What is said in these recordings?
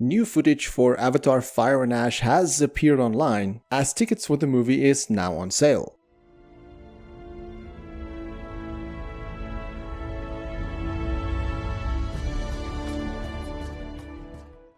New footage for Avatar Fire and Ash has appeared online, as tickets for the movie is now on sale.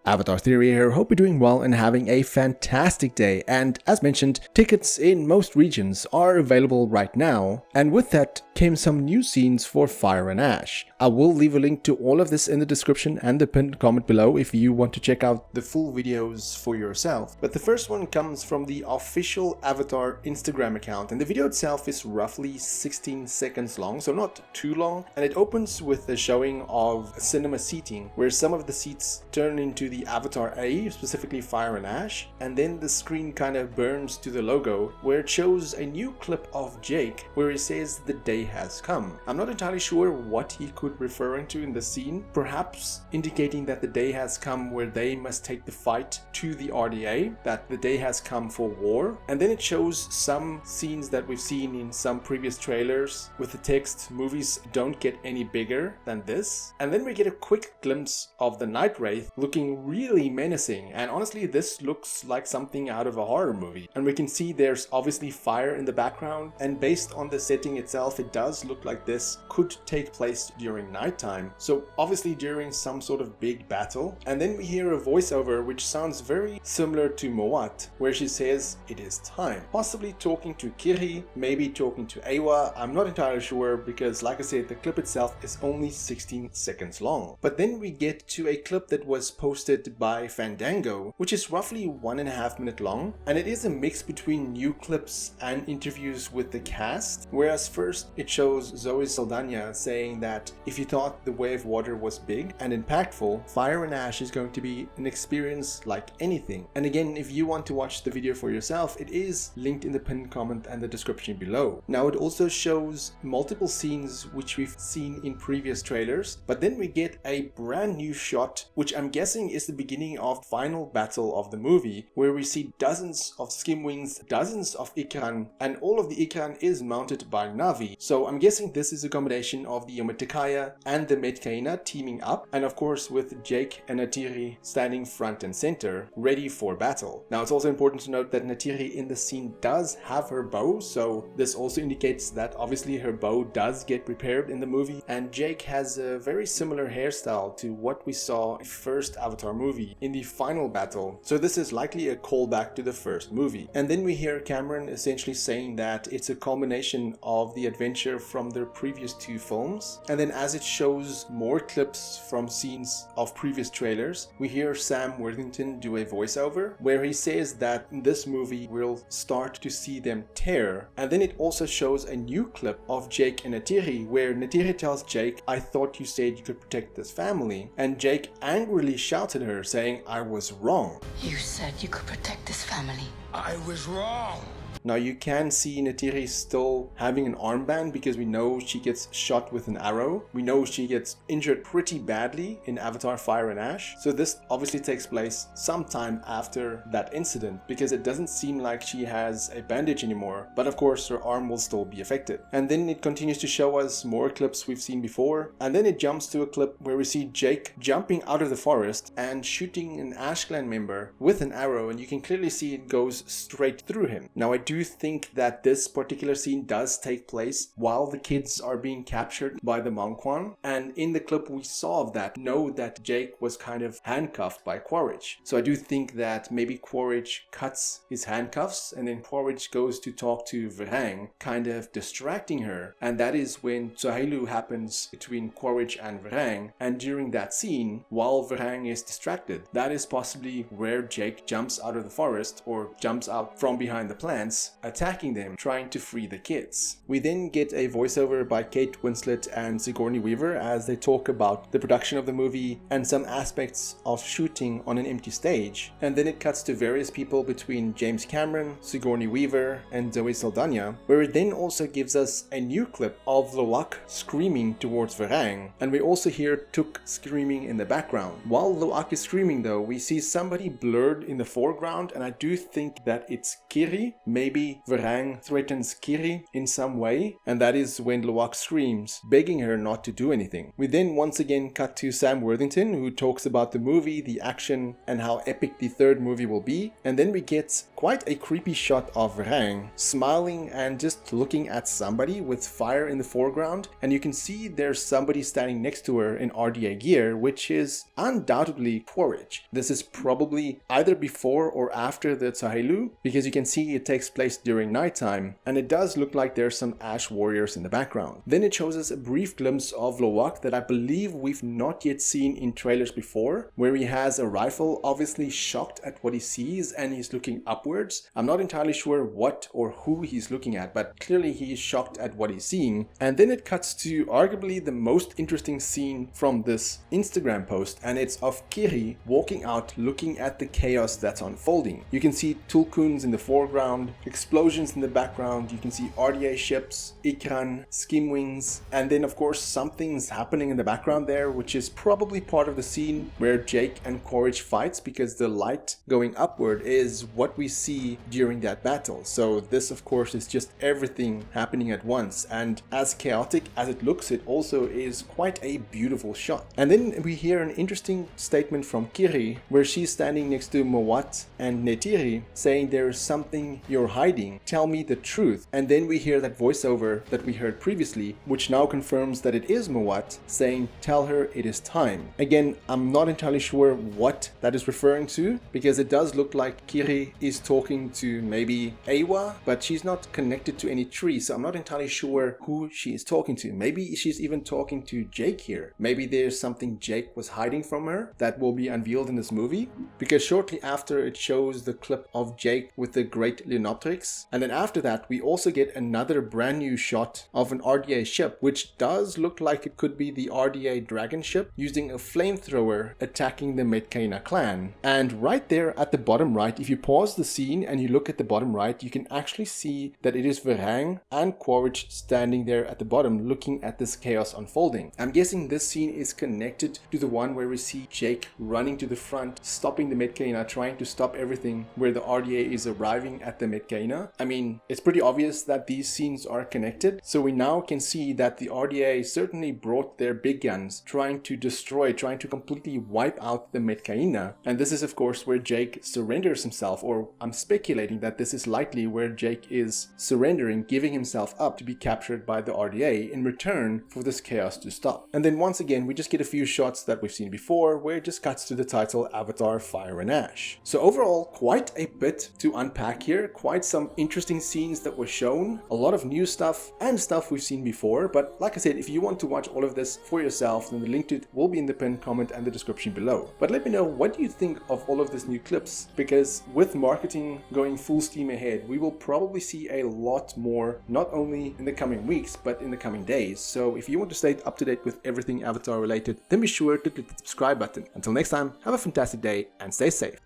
Avatar Theory here, hope you're doing well and having a fantastic day, and as mentioned, tickets in most regions are available right now, and with that came some new scenes for Fire and Ash. I will leave a link to all of this in the description and the pinned comment below if you want to check out the full videos for yourself. But the first one comes from the official Avatar Instagram account, and the video itself is roughly 16 seconds long, so not too long, and it opens with a showing of cinema seating where some of the seats turn into the Avatar A, specifically Fire and Ash, and then the screen kind of burns to the logo where it shows a new clip of Jake where he says the day has come. I'm not entirely sure what he could referring to in the scene, perhaps indicating that the day has come where they must take the fight to the RDA, that the day has come for war. And then it shows some scenes that we've seen in some previous trailers with the text, movies don't get any bigger than this. And then we get a quick glimpse of the Night Wraith looking really menacing, and honestly this looks like something out of a horror movie. And we can see there's obviously fire in the background, and based on the setting itself it does look like this could take place during nighttime, so obviously during some sort of big battle. And then we hear a voiceover which sounds very similar to Moat, where she says it is time, possibly talking to Kiri, maybe talking to Awa. I'm not entirely sure because like I said, the clip itself is only 16 seconds long. But then we get to a clip that was posted by Fandango, which is roughly 1.5 minutes long, and it is a mix between new clips and interviews with the cast. Whereas first it shows Zoe Saldana saying that if you thought the Way of Water was big and impactful, Fire and Ash is going to be an experience like anything. And again, if you want to watch the video for yourself, it is linked in the pinned comment and the description below. Now it also shows multiple scenes which we've seen in previous trailers, but then we get a brand new shot which I'm guessing is the beginning of the final battle of the movie, where we see dozens of skimwings, dozens of Ikran, and all of the Ikran is mounted by Na'vi. So I'm guessing this is a combination of the Metkayina and the Metkayina teaming up, and of course with Jake and Neytiri standing front and center, ready for battle. Now it's also important to note that Neytiri in the scene does have her bow, so this also indicates that obviously her bow does get prepared in the movie, and Jake has a very similar hairstyle to what we saw in the first Avatar movie in the final battle, so this is likely a callback to the first movie. And then we hear Cameron essentially saying that it's a culmination of the adventure from their previous two films. And then as it shows more clips from scenes of previous trailers, we hear Sam Worthington do a voiceover where he says that this movie will start to see them tear. And then it also shows a new clip of Jake and Neytiri where Neytiri tells Jake, "I thought you said you could protect this family," and Jake angrily shouts at her saying, "I was wrong. You said you could protect this family." I was wrong. Now you can see Neytiri still having an armband because we know she gets shot with an arrow. We know she gets injured pretty badly in Avatar Fire and Ash. So this obviously takes place sometime after that incident because it doesn't seem like she has a bandage anymore. But of course her arm will still be affected. And then it continues to show us more clips we've seen before. And then it jumps to a clip where we see Jake jumping out of the forest and shooting an Ash Clan member with an arrow, and you can clearly see it goes straight through him. Now I do think that this particular scene does take place while the kids are being captured by the Mangquan, and in the clip we saw of that, know that Jake was kind of handcuffed by Quaritch. So I do think that maybe Quaritch cuts his handcuffs and then Quaritch goes to talk to Varang, kind of distracting her, and that is when Tsahelu happens between Quaritch and Varang. And during that scene, while Varang is distracted, that is possibly where Jake jumps out of the forest or jumps out from behind the plants, attacking them, trying to free the kids. We then get a voiceover by Kate Winslet and Sigourney Weaver as they talk about the production of the movie and some aspects of shooting on an empty stage. And then it cuts to various people between James Cameron, Sigourney Weaver, and Zoe Saldana, where it then also gives us a new clip of Loak screaming towards Varang, and we also hear Tuk screaming in the background. While Loak is screaming though, we see somebody blurred in the foreground, and I do think that it's Kiri, maybe maybe Varang threatens Kiri in some way, and that is when Loak screams, begging her not to do anything. We then once again cut to Sam Worthington, who talks about the movie, the action, and how epic the third movie will be, and then we get quite a creepy shot of Varang smiling and just looking at somebody with fire in the foreground, and you can see there's somebody standing next to her in RDA gear, which is undoubtedly Quaritch. This is probably either before or after the Tsahelu, because you can see it takes place during nighttime, and it does look like there's some Ash warriors in the background. Then it shows us a brief glimpse of Loak that I believe we've not yet seen in trailers before, where he has a rifle, obviously shocked at what he sees, and he's looking upwards. I'm not entirely sure what or who he's looking at, but clearly he is shocked at what he's seeing. And then it cuts to arguably the most interesting scene from this Instagram post, and it's of Kiri walking out looking at the chaos that's unfolding. You can see Tulkuns in the foreground, explosions in the background, you can see RDA ships, Ikran, skimwings, and then of course something's happening in the background there, which is probably part of the scene where Jake and Quaritch fights, because the light going upward is what we see during that battle. So this of course is just everything happening at once, and as chaotic as it looks, it also is quite a beautiful shot. And then we hear an interesting statement from Kiri, where she's standing next to Mowat and Neytiri, saying, "There is something you're hiding, tell me the truth." And then we hear that voiceover that we heard previously, which now confirms that it is Mowat saying, "Tell her it is time." Again, I'm not entirely sure what that is referring to, because it does look like Kiri is talking to maybe Awa, but she's not connected to any tree, so I'm not entirely sure who she is talking to. Maybe she's even talking to Jake here. Maybe there's something Jake was hiding from her that will be unveiled in this movie, because shortly after it shows the clip of Jake with the Great Leonopteryx, and then after that we also get another brand new shot of an RDA ship, which does look like it could be the RDA dragon ship using a flamethrower attacking the Metkayina clan. And right there at the bottom right, if you pause the scene and you look at the bottom right, you can actually see that it is Varang and Quaritch standing there at the bottom looking at this chaos unfolding. I'm guessing this scene is connected to the one where we see Jake running to the front, stopping the Metkayina, trying to stop everything where the RDA is arriving at the Metkayina. I mean, it's pretty obvious that these scenes are connected, so we now can see that the RDA certainly brought their big guns, trying to destroy, trying to completely wipe out the Metkayina. And this is of course where Jake surrenders himself, or I'm speculating that this is likely where Jake is surrendering, giving himself up to be captured by the RDA in return for this chaos to stop. And then once again we just get a few shots that we've seen before, where it just cuts to the title Avatar Fire and Ash. So overall, quite a bit to unpack here, quite some interesting scenes that were shown, a lot of new stuff and stuff we've seen before. But like I said, if you want to watch all of this for yourself, then the link to it will be in the pinned comment and the description below. But let me know, what do you think of all of these new clips? Because with marketing going full steam ahead, we will probably see a lot more, not only in the coming weeks but in the coming days. So if you want to stay up to date with everything Avatar related, then be sure to click the subscribe button. Until next time, have a fantastic day and stay safe.